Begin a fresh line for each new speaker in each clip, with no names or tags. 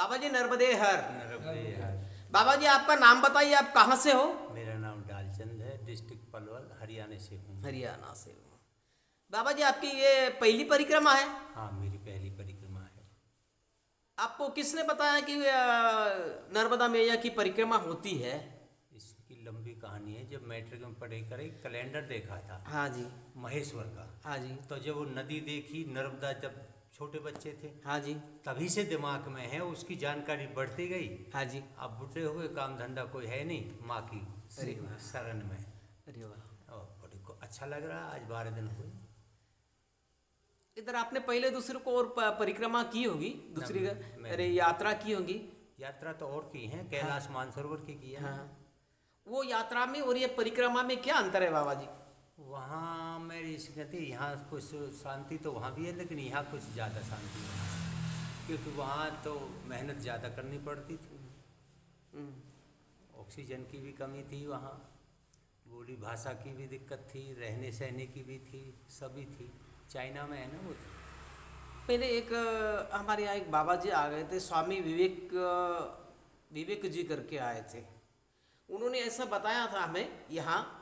बाबा जी नर्मदे हर।
नर्मदे हर।
बाबा जी आपका नाम बताइए, आप कहाँ से हो?
मेरा नाम डालचंद है, डिस्ट्रिक्ट पलवल, हरियाणा से हूँ।
हरियाणा से हो। बाबा जी आपकी ये पहली परिक्रमा है?
हाँ, मेरी पहली परिक्रमा है।
आपको किसने बताया कि नर्मदा मैया की परिक्रमा होती है?
इसकी लंबी कहानी है। जब मैट्रिक में पढ़े कर एक कैलेंडर देखा था
हाँ जी।
महेश्वर का,
हाँ जी।
तो जब वो नदी देखी, नर्मदा, जब छोटे बच्चे थे,
हाँ जी।
तभी से दिमाग में है, उसकी जानकारी बढ़ती गई।
हाँ जी।
अब बुढ़े हो गए, काम धंधा कोई है नहीं, माँ की
अरे वाह।
शरण में।
अरे वाह।
और बड़े को अच्छा लग रहा, आज 12 दिन हुए।
इधर आपने पहले दूसरे को और परिक्रमा की होगी, दूसरी
मैं-
अरे यात्रा की होगी।
यात्रा तो और की है, कैलाश मानसरोवर की है।
हाँ। वो यात्रा में और ये परिक्रमा में क्या अंतर है बाबा जी?
वहाँ मेरी कहते यहाँ कुछ शांति तो वहाँ भी है, लेकिन यहाँ कुछ ज़्यादा शांति है, क्योंकि वहाँ तो मेहनत ज़्यादा करनी पड़ती थी। ऑक्सीजन की भी कमी थी वहाँ, बोली भाषा की भी दिक्कत थी, रहने सहने की भी थी, सभी थी। चाइना में है ना वो थी।
पहले एक हमारे यहाँ एक बाबा जी आ गए थे, स्वामी विवेक जी करके आए थे। उन्होंने ऐसा बताया था हमें यहाँ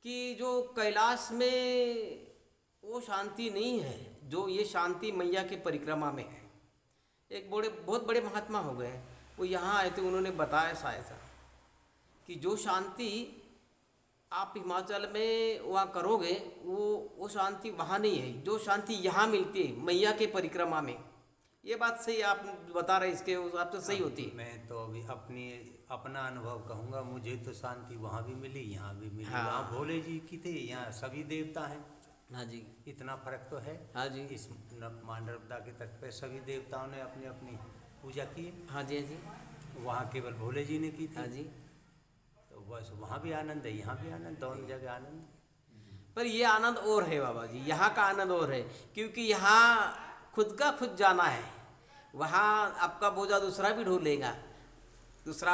कि जो कैलाश में वो शांति नहीं है जो ये शांति मैया के परिक्रमा में है। एक बहुत बड़े महात्मा हो गए, वो यहाँ आए थे, उन्होंने बताया शायद कि जो शांति आप हिमाचल में वहाँ करोगे वो शांति वहाँ नहीं है, जो शांति यहाँ मिलती है मैया के परिक्रमा में। ये बात सही आप बता रहे, इसके हिसाब से सही होती है।
मैं तो अभी अपना अनुभव कहूँगा, मुझे तो शांति वहाँ भी मिली, यहाँ भी मिली।
हाँ।
वहाँ भोले जी की थे, यहाँ सभी देवता हैं।
हाँ जी।
इतना फर्क तो है।
हाँ जी।
इस माँ नर्मदा के तट पे सभी देवताओं ने अपनी अपनी पूजा की है।
हाँ जी। हाँ जी।
वहाँ केवल भोले जी ने की थी।
हाँ जी।
तो बस वहाँ भी आनंद है, यहाँ भी आनंद, दोनों जगह आनंद।
पर ये आनंद और है बाबा जी, यहाँ का आनंद और है, क्योंकि यहाँ खुद का खुद जाना है। वहाँ आपका बोझा दूसरा भी ढो लेगा, दूसरा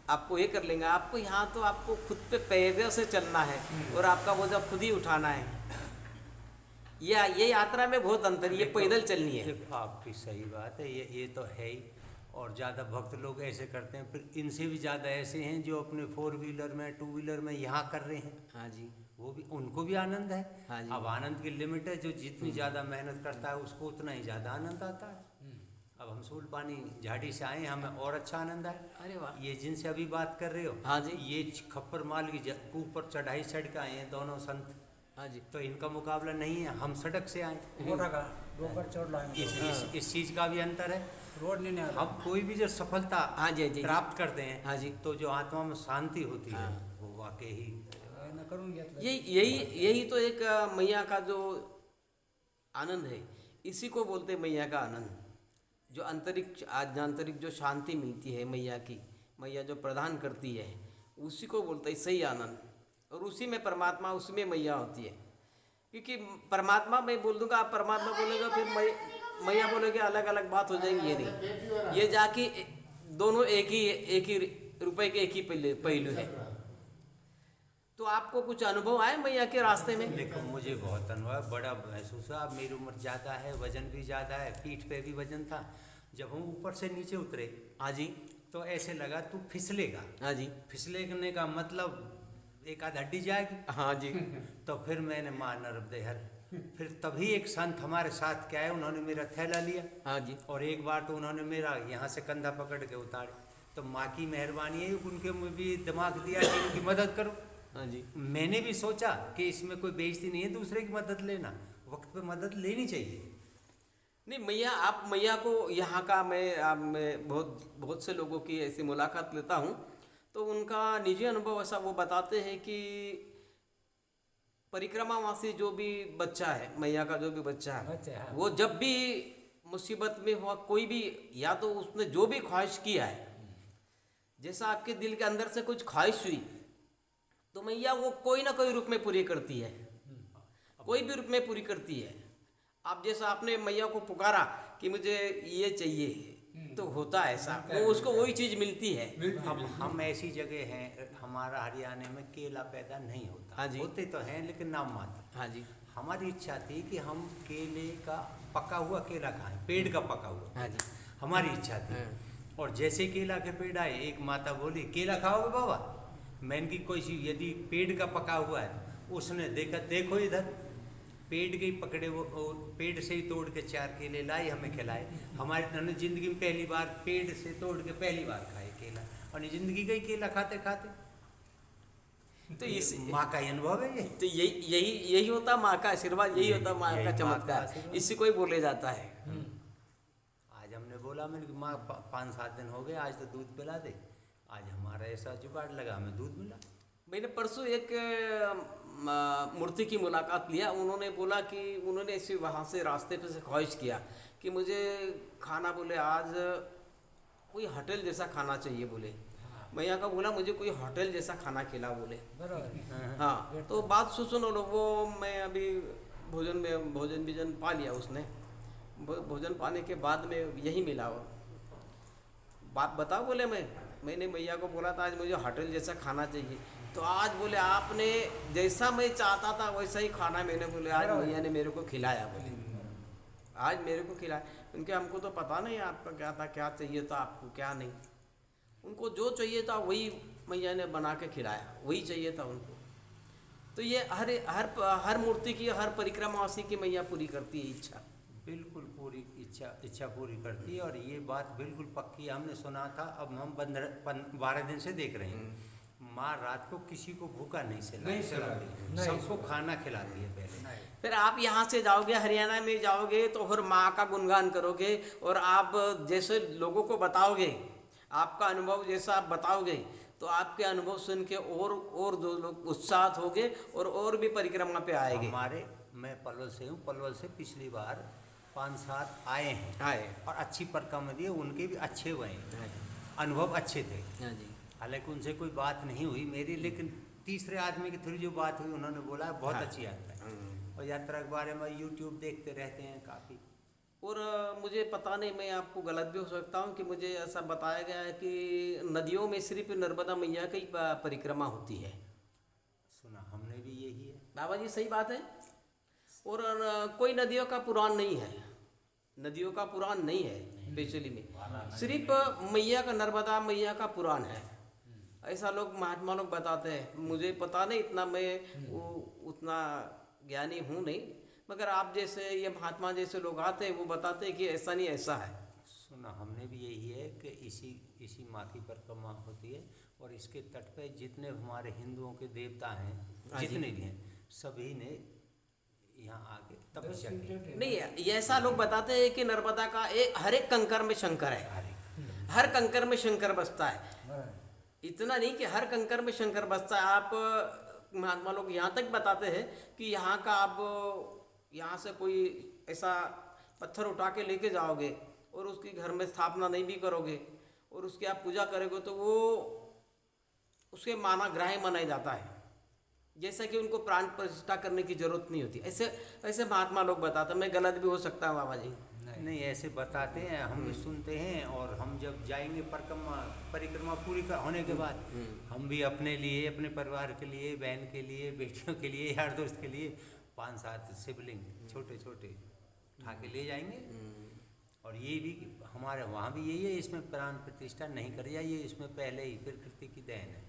आपको ये कर लेगा। आपको यहाँ तो आपको खुद पे पैरों से चलना है और आपका बोझा खुद ही उठाना है। ये यात्रा में बहुत अंतर, ये पैदल चलनी है।
देखो, आपकी सही बात है, ये तो है ही। और ज़्यादा भक्त लोग ऐसे करते हैं, फिर इनसे भी ज़्यादा ऐसे हैं जो अपने 4 व्हीलर में, 2 व्हीलर में यहाँ कर रहे हैं।
हाँ जी।
वो भी, उनको भी आनंद है।
हाँ जी।
अब आनंद की लिमिट है, जो जितनी ज़्यादा मेहनत करता है उसको उतना ही ज़्यादा आनंद आता है। अब हम सूलपानी झाड़ी से आए, हमें और अच्छा आनंद आए।
अरे वाह।
ये जिनसे अभी बात कर रहे हो,
हाँ जी।
ये खप्पर माल की ऊपर चढ़ाई चढ़ के आए हैं दोनों संत।
हाँ जी।
तो इनका मुकाबला नहीं है, हम सड़क से आए। इस चीज़ का भी अंतर है।
रोड नहीं आ
हम कोई भी जो सफलता
हाँ जी। जी।
प्राप्त करते हैं,
हाँ जी।
तो जो आत्मा में शांति होती है,
हाँ।
वो वाकई ही
यही तो एक मैया का जो आनंद है, इसी को बोलते हैं मैया का आनंद। जो आंतरिक जो शांति मिलती है मैया की, मैया जो प्रदान करती है, उसी को बोलते हैं सही आनंद। और उसी में परमात्मा, उसी में मैया होती है। क्योंकि परमात्मा मैं बोल दूंगा, आप परमात्मा बोलेगा, फिर मैया बोलेगे, अलग अलग बात हो जाएगी। ये नहीं, ये जाके दोनों एक ही रुपए के एक ही पहलू है। तो आपको कुछ अनुभव आए मैया के रास्ते में?
देखो, मुझे बहुत अनुभव, बड़ा महसूस हुआ। अब मेरी उम्र ज़्यादा है, वजन भी ज़्यादा है, पीठ पे भी वजन था। जब हम ऊपर से नीचे उतरे,
हाँ जी,
तो ऐसे लगा तू फिसलेगा।
हाँ जी,
फिसलने का मतलब एक आध हड्डी जाएगी।
हाँ जी।
तो फिर मैंने माँ नर्मदे हर, फिर तभी एक संत हमारे साथ क्या है, उन्होंने मेरा थैला लिया।
हाँ जी।
और एक बार तो उन्होंने मेरा यहाँ से कंधा पकड़ के उतारे। तो माँ की मेहरबानी है, उनके मुझे भी दिमाग दिया कि उनकी मदद करो।
हाँ जी।
मैंने भी सोचा कि इसमें कोई बेइज्जती नहीं है, दूसरे की मदद लेना, वक्त पे मदद लेनी चाहिए।
नहीं मैया, आप मैया को यहाँ का मैं बहुत से लोगों की ऐसी मुलाकात लेता हूँ, तो उनका निजी अनुभव ऐसा वो बताते हैं कि परिक्रमावासी जो भी बच्चा है, मैया का जो भी बच्चा है, वो जब भी मुसीबत में हुआ, कोई भी, या तो उसने जो भी ख्वाहिश किया है, जैसा आपके दिल के अंदर से कुछ ख्वाहिश हुई, तो मैया वो कोई ना कोई रूप में पूरी करती है, कोई भी रूप में पूरी करती है। आप जैसा आपने मैया को पुकारा कि मुझे ये चाहिए, तो होता है ऐसा, वो उसको वही चीज़ मिलती है।
अब हम ऐसी जगह हैं, हमारा हरियाणा में केला पैदा नहीं होता।
हाँ जी।
होते तो हैं, लेकिन नाम मात्र।
हाँ जी।
हमारी इच्छा थी कि हम केले का पका हुआ केला खाएं, पेड़ का पका हुआ।
हाँ जी।
हमारी इच्छा थी।
हाँ।
और जैसे केला के पेड़ आए, एक माता बोली केला खाओगे बाबा? मैंने की कोई चीज यदि पेड़ का पका हुआ है, उसने देखा, देखो इधर पेड़ के ही पकड़े वो पेड़ से ही तोड़ के 4 केले लाए, हमें खिलाए। हमारी हमने जिंदगी में पहली बार पेड़ से तोड़ के पहली बार खाए केला, और जिंदगी का ही केला खाते खाते।
तो इस
माँ का ही अनुभव है ये।
तो यही होता माँ का आशीर्वाद, यही होता माँ
यही
का
माँ का
चमत्कार,
आशीर्वाद।
इसी को ही बोले जाता है।
आज हमने बोला, मैंने कहा, माँ 5-7 दिन हो गए, आज तो दूध पिला दे। आज हमारा ऐसा जुगाड़ लगा, हमें दूध मिला।
मैंने परसों एक मूर्ति की मुलाकात लिया। उन्होंने बोला कि उन्होंने ऐसे वहाँ से रास्ते पे से ख्वाहिश किया कि मुझे खाना, बोले आज कोई होटल जैसा खाना चाहिए। बोले मैं यहाँ का बोला मुझे कोई होटल जैसा खाना खिला। बोले हाँ, तो बात सुनो लो। वो मैं अभी भोजन पा लिया उसने। भोजन पाने के बाद में यही मिला। वो बात बताओ, बोले मैंने मैया को बोला था आज मुझे होटल जैसा खाना चाहिए। तो आज बोले आपने जैसा मैं चाहता था वैसा ही खाना मैंने, बोले आज मैया ने मेरे को खिलाया। बोले आज मेरे को खिलाया। उनके हमको तो पता नहीं आपका क्या था, क्या चाहिए था आपको, क्या नहीं। उनको जो चाहिए था वही मैया ने बना के खिलाया, वही चाहिए था उनको। तो ये हर मूर्ति की, हर परिक्रमावासी की मैया पूरी करती है इच्छा।
बिल्कुल पूरी इच्छा पूरी करती है। और ये बात बिल्कुल पक्की हमने सुना था। अब हम 12 दिन से देख रहे हैं, माँ रात को किसी को भूखा नहीं खिलाती, सबको खाना खिलाती है पहले।
फिर आप यहाँ से जाओगे, हरियाणा में जाओगे तो फिर माँ का गुणगान करोगे, और आप जैसे लोगों को बताओगे, आपका अनुभव जैसा आप बताओगे, तो आपके अनुभव सुन के और जो लोग उत्साहित होंगे और भी परिक्रमा पे आएंगे।
मैं पलवल से हूँ, पलवल से पिछली बार 5-7 आए और अच्छी परिक्रमा दी, उनके भी अच्छे हुए हैं, अनुभव अच्छे थे।
हाँ जी।
हालांकि उनसे कोई बात नहीं हुई मेरी, लेकिन तीसरे आदमी की थोड़ी जो बात हुई, उन्होंने बोला बहुत अच्छी यात्रा है। और यात्रा के बारे में यूट्यूब देखते रहते हैं काफ़ी।
और मुझे पता नहीं, मैं आपको गलत भी हो सकता हूँ, कि मुझे ऐसा बताया गया है कि नदियों में सिर्फ नर्मदा मैया की परिक्रमा होती है।
सुना हमने भी यही है
बाबा जी, सही बात है। और कोई नदियों का पुराण नहीं है, नदियों का पुराण नहीं है बेचली में, सिर्फ मैया का, नर्मदा मैया का पुराण है। ऐसा लोग महात्मा लोग बताते हैं। मुझे पता नहीं इतना, मैं उतना ज्ञानी हूँ नहीं, मगर आप जैसे ये महात्मा जैसे लोग आते हैं वो बताते हैं कि ऐसा नहीं ऐसा है।
सुना हमने भी यही है कि इसी माँ की परिक्रमा होती है। और इसके तट पे जितने हमारे हिंदुओं के देवता हैं, जितने भी हैं, सभी ने यहाँ आके तपस्या की।
नहीं, ऐसा लोग बताते हैं कि नर्मदा का हर एक कंकर में शंकर है, हर कंकर में शंकर बसता है। इतना नहीं कि हर कंकर में शंकर बसता है। आप महात्मा लोग यहाँ तक बताते हैं कि यहाँ का आप यहाँ से कोई ऐसा पत्थर उठा के लेके जाओगे और उसकी घर में स्थापना नहीं भी करोगे और उसकी आप पूजा करोगे तो वो उसके माना ग्राह्य मनाया जाता है, जैसा कि उनको प्राण प्रतिष्ठा करने की जरूरत नहीं होती। ऐसे महात्मा लोग बताते हैं। मैं गलत भी हो सकता हूँ बाबा जी।
नहीं, ऐसे बताते हैं, हम भी सुनते हैं। और हम जब जाएंगे परिक्रमा पूरी होने के बाद, हम भी अपने लिए, अपने परिवार के लिए, बहन के लिए, बेटियों के लिए, यार दोस्त के लिए 5-7 शिवलिंग छोटे छोटे उठा के ले जाएंगे। और ये भी हमारे वहाँ भी यही है, इसमें प्राण प्रतिष्ठा नहीं कर जाइए, इसमें पहले ही प्रकृति की देन है।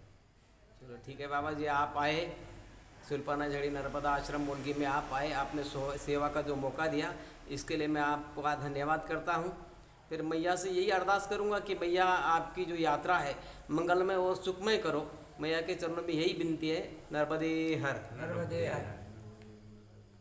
चलो ठीक है बाबा जी, आप आए सुल्पाना झड़ी नर्मदा आश्रम मुंडगी में, आप आए, आपने सेवा का जो मौका दिया, इसके लिए मैं आपका धन्यवाद करता हूँ। फिर मैया से यही अरदास करूँगा कि मैया आपकी जो यात्रा है मंगलमय और सुखमय करो। मैया के चरणों में यही विनती है। नर्मदे हर।